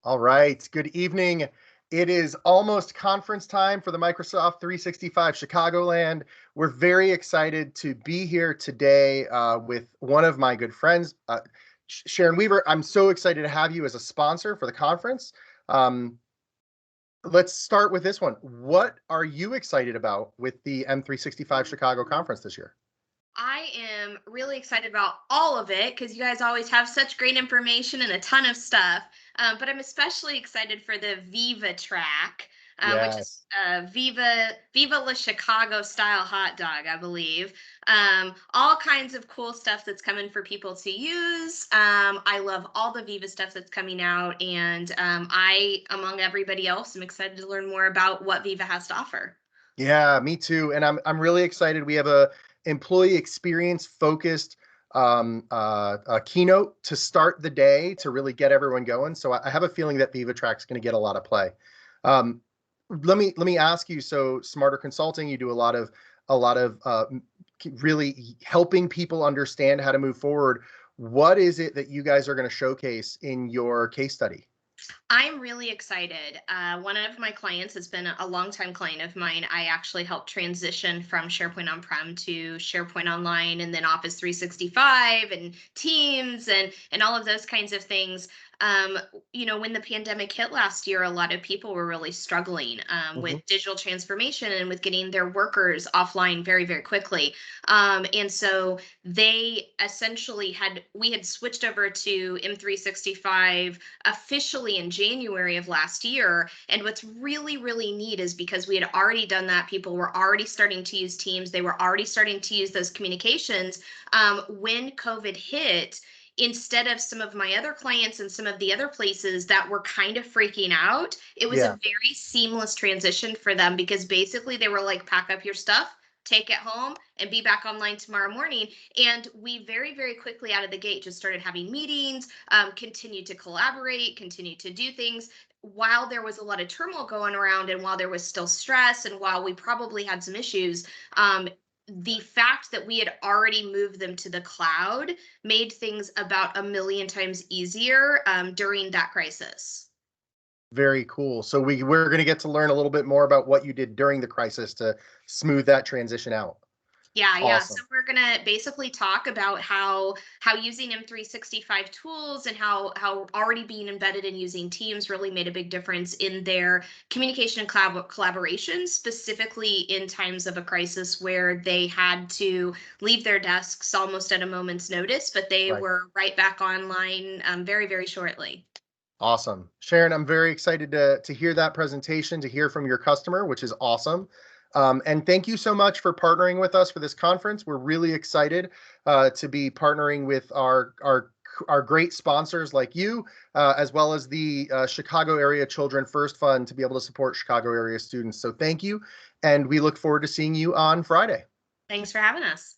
All right. Good evening. It is almost conference time for the Microsoft 365 Chicagoland. We're very excited to be here today with one of my good friends, Sharon Weaver. I'm so excited to have you as a sponsor for the conference. Um, let's start with this one. What are you excited about with the M365 Chicago conference this year? I am really excited about all of it because you guys always have such great information and a ton of stuff. But I'm especially excited for the Viva track, which is Yes. Viva La Chicago style hot dog, I believe. All kinds of cool stuff that's coming for people to use. I love all the Viva stuff that's coming out, and among everybody else, am excited to learn more about what Viva has to offer. Yeah, me too. And I'm really excited. We have a employee experience focused a keynote to start the day to really get everyone going. So I have a feeling that Viva Track's going to get a lot of play. Um, let me ask you. So Smarter Consulting, you do a lot of really helping people understand how to move forward. What is it that you guys are going to showcase in your case study? I'm really excited. One of my clients has been a longtime client of mine. I actually helped transition from SharePoint on-prem to SharePoint Online and then Office 365 and Teams and all of those kinds of things. Um, when the pandemic hit last year, a lot of people were really struggling Mhm. with digital transformation and with getting their workers offline very, very quickly. And so we had switched over to M365 officially in January of last year. And what's really, really neat is because we had already done that, people were already starting to use Teams, they were already starting to use those communications. When COVID hit, instead of some of my other clients and some of the other places that were kind of freaking out, it was a Yeah. very seamless transition for them because basically they were like, pack up your stuff, take it home, and be back online tomorrow morning. And we very, very quickly out of the gate just started having meetings, continued to collaborate, continued to do things while there was a lot of turmoil going around and while there was still stress and while we probably had some issues. The fact that we had already moved them to the cloud made things about a million times easier during that crisis. Very cool. So we're going to get to learn a little bit more about what you did during the crisis to smooth that transition out. Yeah, yeah. So Awesome. we're gonna basically talk about how using M365 tools and how already being embedded and using Teams really made a big difference in their communication and collaboration, specifically in times of a crisis where they had to leave their desks almost at a moment's notice, but they Right. were right back online very, very shortly. Awesome. Sharon, I'm very excited to hear that presentation, to hear from your customer, which is awesome. And thank you so much for partnering with us for this conference. We're really excited to be partnering with our great sponsors like you, as well as the Chicago Area Children First Fund to be able to support Chicago area students. So thank you, and we look forward to seeing you on Friday. Thanks for having us.